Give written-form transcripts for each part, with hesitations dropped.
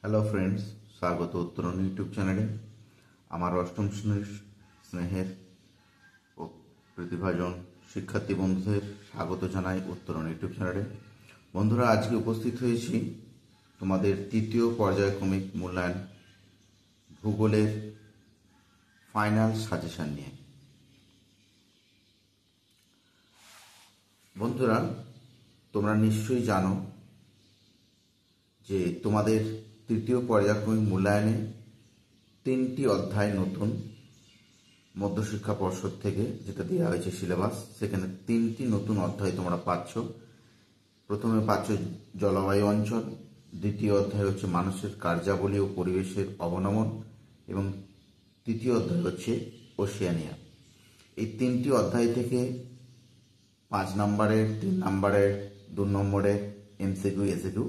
Hello friends, স্বাগত উত্তরণ YouTube চ্যানেলে। আমার অষ্টম শ্রেণীর স্নেহের ও প্রতিভাজন শিক্ষার্থী বন্ধুদের স্বাগত জানাই উত্তরণ ইউটিউব চ্যানেলে। বন্ধুরা, আজকে উপস্থিত হয়েছি তোমাদের তৃতীয় পর্যায়ক্রমিক মূল্যায়ন ভূগোলের ফাইনাল সাজেশন নিয়ে। বন্ধুরা, তোমরা নিশ্চয়ই জানো যে তোমাদের তৃতীয় পর্যায়ক্রমিক মূল্যায়নে 3টি অধ্যায় নতুন মধ্যশিক্ষা পর্ষদ থেকে যেটা দেওয়া হয়েছে সিলেবাস, সেখানে 3টি নতুন অধ্যায় তোমরা পাচ্ছ। প্রথমে পাচ্ছ জলবায়ু অঞ্চল, দ্বিতীয় অধ্যায় হচ্ছে মানুষের কার্যাবলী ও পরিবেশের অবনমন, এবং তৃতীয় অধ্যায় হচ্ছে ওশেনিয়া। এই 3টি অধ্যায় থেকে 5 নম্বরের, 3 নম্বরের, 2 নম্বরের এমসিকিউ, এসিকিউ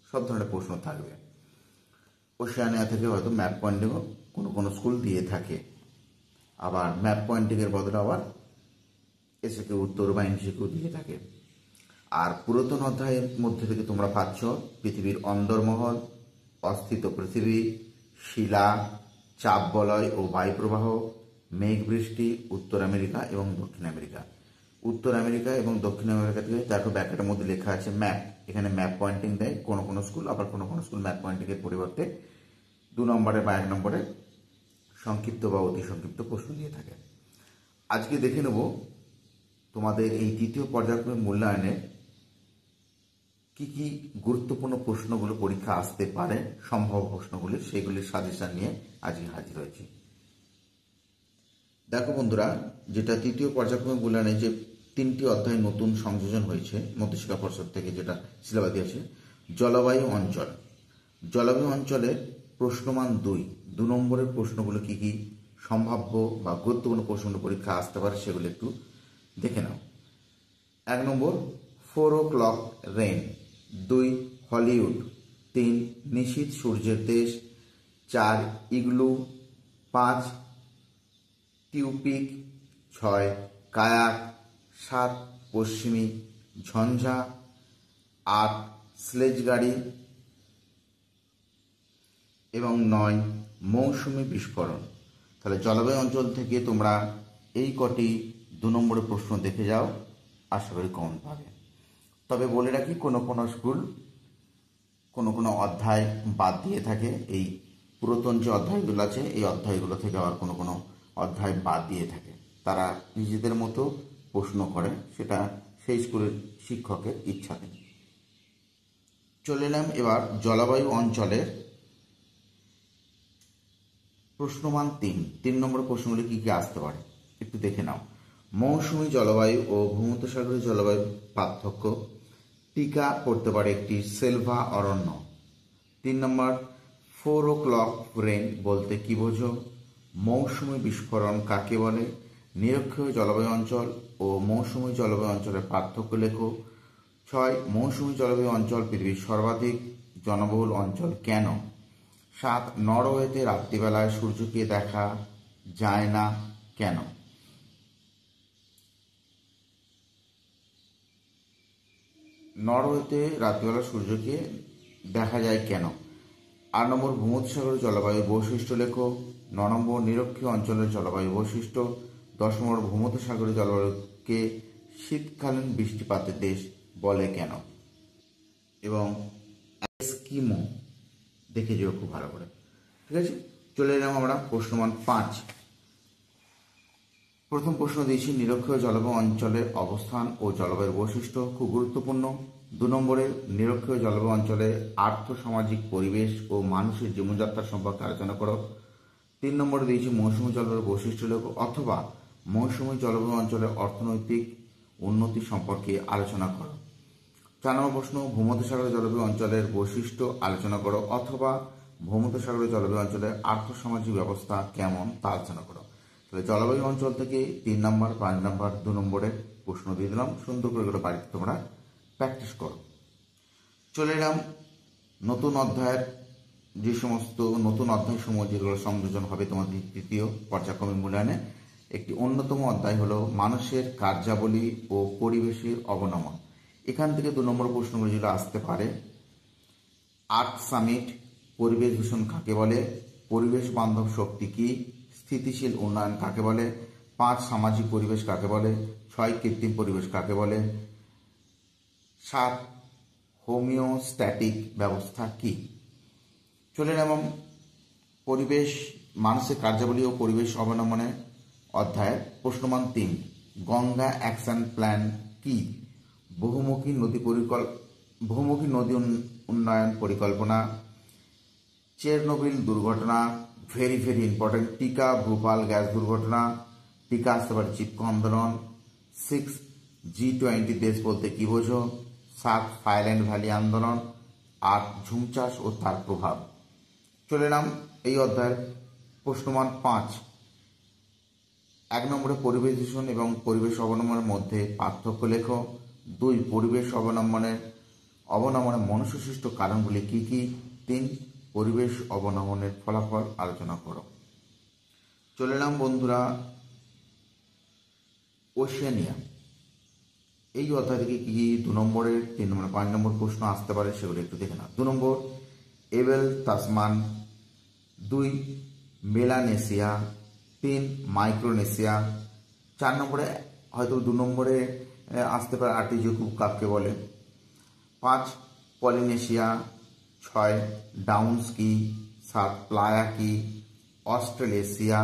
সব ধরনের প্রশ্ন থাকবে। ওশেনিয়া থেকে হয়তো ম্যাপ পয়েন্টিংও কোনো স্কুল দিয়ে থাকে, আবার ম্যাপ পয়েন্টিংয়ের বদলে আবার এসিকিউ উত্তর বা এমসিকিউ দিয়ে থাকে। আর পুরাতন অধ্যায়ের মধ্যে থেকে তোমরা পাচ্ছ পৃথিবীর অন্দরমহল, অস্থিত পৃথিবী, শিলা, চাপ বলয় ও বায়ুপ্রবাহ, মেঘ বৃষ্টি, উত্তর আমেরিকা এবং দক্ষিণ আমেরিকা। উত্তর আমেরিকা এবং দক্ষিণ আমেরিকা থেকে দেখো ব্যাকেটের মধ্যে লেখা আছে ম্যাপ, এখানে ম্যাপ পয়েন্টিং দেয় কোনো স্কুল, আবার কোনো স্কুল ম্যাপ পয়েন্টিংয়ের পরিবর্তে 2 নম্বরে বা 1 নম্বরে সংক্ষিপ্ত বা অতি সংক্ষিপ্ত প্রশ্ন দিয়ে থাকে। আজকে দেখে নেব তোমাদের এই তৃতীয় পর্যায়ক্রমিক মূল্যায়নে কি কি গুরুত্বপূর্ণ প্রশ্নগুলো পরীক্ষা আসতে পারে, সম্ভব প্রশ্নগুলি, সেগুলির সাজেশন নিয়ে আজকে হাজির হয়েছি। দেখো বন্ধুরা, যেটা তৃতীয় পর্যায়ক্রমিক মূল্যায়নে যে 3টি অধ্যায় নতুন সংযোজন হয়েছে মধ্যশিক্ষা পর্ষদ থেকে, যেটা সিলেবাস দিয়েছে, জলবায়ু অঞ্চল। জলবায়ু অঞ্চলের প্রশ্নমান 2 নম্বরের প্রশ্নগুলো কি কি সম্ভাব্য বা গুরুত্বপূর্ণ প্রশ্ন পরীক্ষা আসতে পারে সেগুলো একটু দেখে নাও। 1 নম্বর 4 o'clock রেন, 2 হলিউড, 3 নিশীথ সূর্যের দেশ, 4 ইগলু, 5 টিউপিক, 6 কায়াক, 7 পশ্চিমী ঝঞ্ঝা, 8 স্লেজ গাড়ি এবং 9 মৌসুমী বিস্ফোরণ। তাহলে জলবায়ু অঞ্চল থেকে তোমরা এই কটি 2 নম্বরের প্রশ্ন দেখে যাও, আশা করি কমন পাবে। তবে বলে রাখি, কোনো স্কুল কোনো অধ্যায় বাদ দিয়ে থাকে। এই পুরাতন যে অধ্যায়গুলো আছে এই অধ্যায়গুলো থেকে আবার কোনো অধ্যায় বাদ দিয়ে থাকে। তারা নিজেদের মতো প্রশ্ন করে, সেটা সেই স্কুলের শিক্ষকের ইচ্ছাতে। চলে এলাম এবার জলবায়ু অঞ্চলের প্রশ্নমান 3 নম্বরের প্রশ্নগুলি কি কি আসতে পারে একটু দেখে নাও। মৌসুমী জলবায়ু ও ভূমধ্যসাগরীয় জলবায়ুর পার্থক্য। টিকা পড়তে পারে একটি সেলভা অরণ্য। 3 নম্বর 4 o'clock রেন বলতে কি বোঝো? মৌসুমী বিস্ফোরণ কাকে বলে? নিরক্ষীয় জলবায়ু অঞ্চল ও মৌসুমী জলবায়ু অঞ্চলের পার্থক্য লেখো। 6 মৌসুমী জলবায়ু অঞ্চল পৃথিবীর সর্বাধিক জনবহুল অঞ্চল কেন? 7 নরওয়েতে রাত্রিবেলায় সূর্যকে দেখা যায় না কেন? নরওয়েতে রাত্রিবেলা সূর্যকে দেখা যায় কেন? 8 নম্বর ভূমধ্যসাগরীয় জলবায়ুর বৈশিষ্ট্য লেখো। 9 নম্বর নিরক্ষীয় অঞ্চলের জলবায়ু বৈশিষ্ট্য। 10 নম্বর ভূমধ্যসাগরীয় জলবায়ুকে শীতকালীন বৃষ্টিপাতের দেশ বলে কেন? এবং এস্কিমো দেখে যেও খুব ভালো করে। ঠিক আছে, চলে এলাম আমরা প্রশ্নমান 5। প্রথম প্রশ্ন দিয়েছি নিরক্ষীয় জলবায়ু অঞ্চলের অবস্থান ও জলবায়ুর বৈশিষ্ট্য, খুব গুরুত্বপূর্ণ। 2 নম্বরে নিরক্ষীয় জলবায়ু অঞ্চলের আর্থসামাজিক পরিবেশ ও মানুষের জীবনযাত্রা সম্পর্কে আলোচনা করো। 3 নম্বরে দিয়েছি মৌসুমী জলবায়ুর বৈশিষ্ট্য লেখো অথবা মৌসুমী জলবায়ু অঞ্চলের অর্থনৈতিক উন্নতি সম্পর্কে আলোচনা করো। 4 নম্বর প্রশ্ন ভূমধ্যসাগরীয় জলবায়ু অঞ্চলের বৈশিষ্ট্য আলোচনা করো অথবা ভূমধ্যসাগরীয় জলবায়ু অঞ্চলের আর্থসামাজিক ব্যবস্থা কেমন তা আলোচনা করো। তাহলে জলবায়ু অঞ্চল থেকে 3 নম্বর, 5 নম্বর, 2 নম্বরের প্রশ্ন দিয়ে দিলাম। সুন্দর করে এগুলো বাড়িতে তোমরা প্র্যাকটিস করো। চলে এলাম নতুন অধ্যায়ের যে সমস্ত নতুন অধ্যায়সমূহ যেগুলো সংযোজন হবে তোমাদের তৃতীয় পর্যায়ক্রমিক মূল্যায়নে। একটি অন্যতম অধ্যায় হলো মানুষের কার্যাবলী ও পরিবেশের অবনমন। এখান থেকে 2 নম্বর প্রশ্নগুলো যেগুলো আসতে পারে, আর্থ সামিট পরিবেশ দূষণ কাকে বলে, পরিবেশ বান্ধব শক্তি কি, স্থিতিশীল উন্নয়ন কাকে বলে, 5 সামাজিক পরিবেশ কাকে বলে, 6 কৃত্রিম পরিবেশ কাকে বলে, 7 হোমিওস্ট্যাটিক ব্যবস্থা কি। চলে এবং পরিবেশ মানুষের কার্যাবলী ও পরিবেশ অবলম্বনে অধ্যায় প্রশ্নমান 3, গঙ্গা অ্যাকশন প্ল্যান কি, বহুমুখী নদী উন্নয়ন পরিকল্পনা, চেরনোবিল দুর্ঘটনা, ভেরি ইম্পর্টেন্ট, টিকা ভোপাল গ্যাস দুর্ঘটনা, টিকা আসতে পারে চিপকো আন্দোলন, 6 G20 দেশ বলতে কি বোঝো, 7 ফায়ার ভ্যালি আন্দোলন, 8 ঝুম চাষ ও তার প্রভাব। চলে এলাম এই অধ্যায়ের প্রশ্নমান 5, 1 নম্বরে পরিবেশ দূষণ এবং পরিবেশ অবলম্বনের মধ্যে পার্থক্য লেখো, 2 পরিবেশ অবলম্বনের মনুষ্যসৃষ্ট কারণগুলি কি কি, 3 পরিবেশ অবলম্বনের ফলাফল আলোচনা করো। চলে এলাম বন্ধুরা ওশেনিয়া। এই অধ্যায় থেকে কি 2 নম্বরের, 3 নম্বর, 5 নম্বর প্রশ্ন আসতে পারে সেগুলো একটু দেখে না। 2 নম্বর এবেল তাসমান, 2 মেলানেশিয়া, 3 মাইক্রোনেশিয়া। 4 নম্বরে হয়তো 2 নম্বরে আসতে পারে আর্টিজোকুব কাকে বলে, 5 পলিনেশিয়া, 6 ডাউন্স কি, 7 প্লায়া কি, অস্ট্রেলেশিয়া,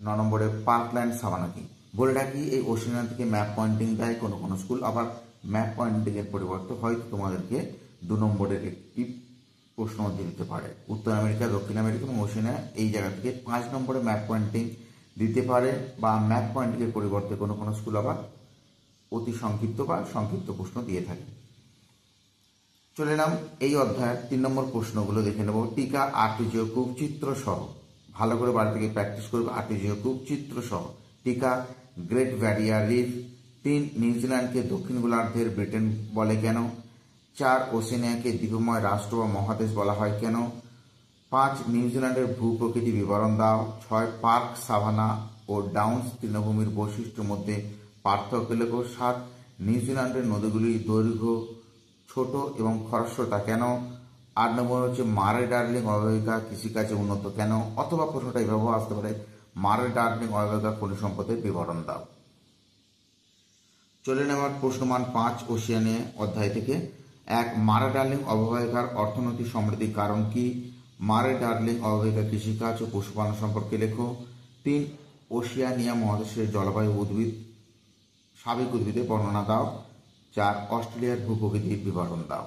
9 নম্বরে পার্কল্যান্ড সাভানা কি। বলে রাখি এই ওশেনিয়া থেকে ম্যাপ পয়েন্টিং দেয় কোনো কোনো স্কুল, আবার ম্যাপ পয়েন্টিংয়ের পরিবর্তে হয়তো তোমাদেরকে 2 নম্বরের একটি প্রশ্ন দিতে পারে। উত্তর আমেরিকা, দক্ষিণ আমেরিকা এবং ওশেনিয়া এই জায়গা থেকে 5 নম্বরে ম্যাপ পয়েন্টিং দিতে পারে, বা ম্যাপ পয়েন্টিংয়ের পরিবর্তে কোনো কোনো স্কুল আবার অতি সংক্ষিপ্ত বা সংক্ষিপ্ত প্রশ্ন দিয়ে থাকে। চলে এলাম এই অধ্যায়ের 3 নম্বর প্রশ্নগুলো দেখে নেব। টিকা আর্টিজিওকুব চিত্র সহ, ভালো করে বাড়ি থেকে প্র্যাকটিস করবে। আর্টিজিওকুব চিত্র সহ টিকা গ্রেট ব্যারিয়ার রিফ, 3 নিউজিল্যান্ডকে দক্ষিণ গোলার্ধের ব্রিটেন বলে কেন, 4 ওশেনিয়াকে দ্বীপময় রাষ্ট্র বা মহাদেশ বলা হয় কেন, 5 নিউজিল্যান্ডের ভূপ্রকৃতি বিবরণ দাও, 6 পার্ক সাভানা ও ডাউন্স তৃণভূমির বৈশিষ্ট্যের মধ্যে পার্থক্য লেখো, 7 নিউজিল্যান্ডের নদীগুলির দৈর্ঘ্য ছোট এবং খরস্রোতা কেন, 8 নম্বর হচ্ছে মারে ডার্লিং অববাহিকা কৃষিকাজে উন্নত কেন, অথবা প্রশ্নটা এইভাবে আসতে পারে মারে ডার্লিং অববাহিকা খনিজ সম্পদের বিবরণ দাও। চলে নেওয়ার প্রশ্নমান 5 ওশেনিয়া অধ্যায় থেকে। 1 মারে ডার্লিং অববাহিকার অর্থনৈতিক সমৃদ্ধির কারণ কি, মারে ডার্লিং অববাহিকা কৃষিকাজ ও পশুপালন সম্পর্কে লেখো, 3 ওশেনিয়া মহাদেশের জলবায়ু উদ্ভিদ সাবেক উদ্ভিদের বর্ণনা দাও, 4 অস্ট্রেলিয়ার ভূপ্রকৃতির বিবরণ দাও।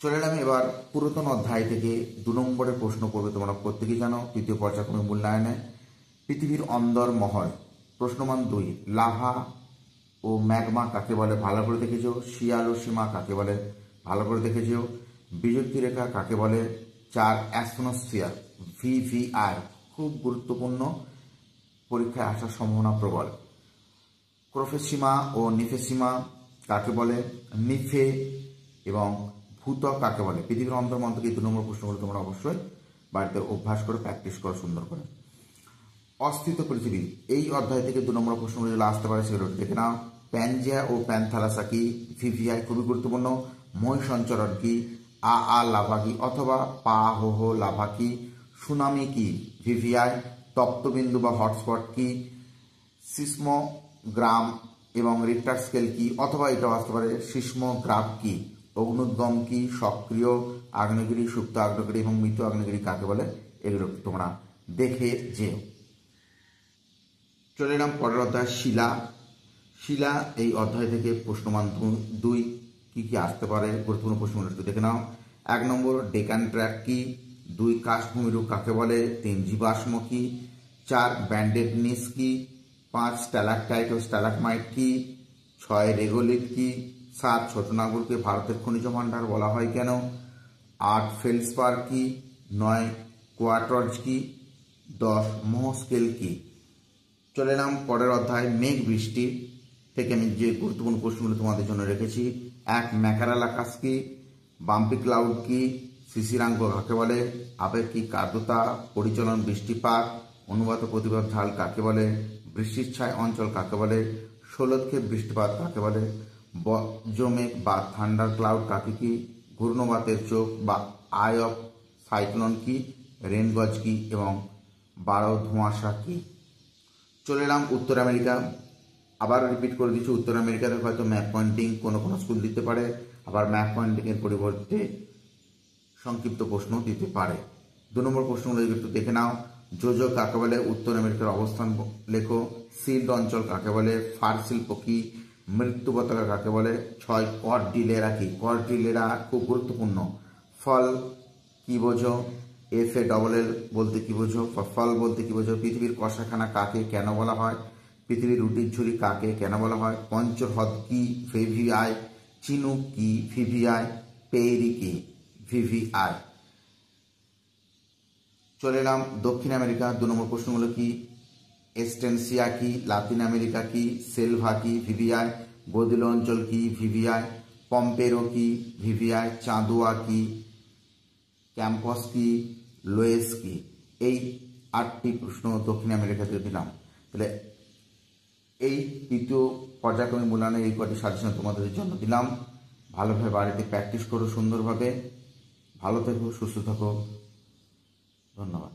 চলে এলাম এবার পুরাতন অধ্যায় থেকে 2 নম্বরের প্রশ্ন করবে, তোমরা প্রত্যেকেই জানো তৃতীয় পর্যায়ক্রমিক মূল্যায়নে পৃথিবীর অন্দরমহল। প্রশ্নমান 2 লাভা ও ম্যাগমা কাকে বলে, ভালো করে দেখেছো। শিয়ালো সীমা কাকে বলে, ভালো করে দেখেছো। বিযুক্তি রেখা কাকে বলে, 4 অ্যাস্ট্রোস্ফিয়ার VVI, খুব গুরুত্বপূর্ণ, পরীক্ষায় আসার সম্ভাবনা প্রবল। ক্রোফেসীমা ও নিফেসীমা কাকে বলে, নিফে এবং ভূত্বক কাকে বলে। পৃথিবীর অন্তর্মন থেকে 2 নম্বর প্রশ্নগুলো তোমরা অবশ্যই বাড়িতে অভ্যাস করে প্র্যাকটিস করো সুন্দর করে। অস্থিত পৃথিবী, এই অধ্যায় থেকে 2 নম্বর প্রশ্নগুলো যেগুলো আসতে পারে সেগুলো দেখে নাও। প্যানজিয়া ও প্যানথালাসা কি, VVI খুবই গুরুত্বপূর্ণ। মই সঞ্চরণ কি, আ লাভা কি, অথবা পা হো লাভা কি। সুনামি কি, VVI। তপ্তবিন্দু বা হটস্পট কি, সিসমোগ্রাম এবং রিক্টার স্কেল কি, অথবা এটাও আসতে পারে সিসমোগ্রাফ কি। অগ্নুদ্গম কি, সক্রিয় আগ্নেয়গিরি, সুপ্ত আগ্নেয়গিরি এবং মৃত আগ্নেয়গিরি কাকে বলে, এগুলো তোমরা দেখে যেও। চলে এলাম পরের অধ্যায় শিলা। শিলা এই অধ্যায় থেকে প্রশ্নমান 2 কি কি আসতে পারে, গুরুত্বপূর্ণ প্রশ্নগুলো একটু দেখে নাও। 1 নম্বর ডেকান ট্র্যাক কি, 2 কাশভূমিরূপ কাকে বলে, 3 জীবাশ্ম কি, 4 ব্যান্ডেড নিস কি, 5 স্ট্যালাকটাইট ও স্ট্যালাকমাইট কি, 6 রেগোলিথ কি, 7 ছোটনাগরকে ভারতের খনিজ ভাণ্ডার বলা হয় কেন, 8 ফেলসপার কি, 9 কোয়ার্টজ কি, 10 মোহস্কেল কি। চলে এলাম পরের অধ্যায় মেঘ বৃষ্টি থেকে আমি যে গুরুত্বপূর্ণ প্রশ্নগুলো তোমাদের জন্য রেখেছি। 1 ম্যাকারাল আকাশ কি, বাম্পি ক্লাউড কি, শিশিরাঙ্ক কাকে বলে, আপেক্ষিক আর্দ্রতা, পরিচলন বৃষ্টিপাত, অনুবাদ প্রতিবাদ ঢাল কাকে বলে, বৃষ্টির ছায় অঞ্চল কাকে বলে, ষোলক্ষেপ বৃষ্টিপাত কাকে বলে, বজ্রমেঘ বা থান্ডার ক্লাউড কাকে কি, ঘূর্ণবাতের চোখ বা আই অফ সাইক্লোন কি, রেনগজ কি এবং 12 ধোঁয়াশা কি। চলে এলাম উত্তর আমেরিকা। আবার রিপিট করে দিচ্ছি, উত্তর আমেরিকাতে হয়তো ম্যাপ পয়েন্টিং কোনো কোনো স্কুল দিতে পারে, আবার ম্যাপ পয়েন্টিংয়ের পরিবর্তে সংক্ষিপ্ত প্রশ্ন দিতে পারে। 2 নম্বর প্রশ্নগুলো একটু দেখে নাও। জোজো কাকে বলে, উত্তর আমেরিকার অবস্থান লেখো। সিল্ড অঞ্চল কাকে বলে, ফার শিল্প কি, মৃত্যু পতাকা কাকে বলে। 6 কর্ডিলেরা কি, কর্ডিলেরা খুব গুরুত্বপূর্ণ। ফল কি বোঝো, FALL বলতে কি বোঝো, ফল বলতে কি বোঝো। পৃথিবীর কষাখানা কাকে কেন বলা হয়, পৃথিবীর রুটির ঝুড়ি কাকে কেন বলা হয়। পঞ্চহ্রদ কি, VVI। চিনুক কি, VVI। পেইরি কি, VVI। চলে এলাম দক্ষিণ আমেরিকা। 2 নম্বর প্রশ্নগুলো কি, এস্টেনসিয়া কি, লাতিন আমেরিকা কি, সেলভা কি, VVI। গদিল অঞ্চল কি, VVI। পম্পেরো কি, VVI। চাঁদোয়া কি, ক্যাম্পস কি, লোয়েস কি। এই 8টি প্রশ্ন দক্ষিণ আমেরিকাতে দিলাম। তাহলে এই তৃতীয় পর্যায়ক্রমিক মূল্যায়নের এই কটি সাজেশন তোমাদের জন্য দিলাম। ভালোভাবে বাড়িতে প্র্যাকটিস করো সুন্দরভাবে। ভালো থেকো, সুস্থ থাকো। ধন্যবাদ।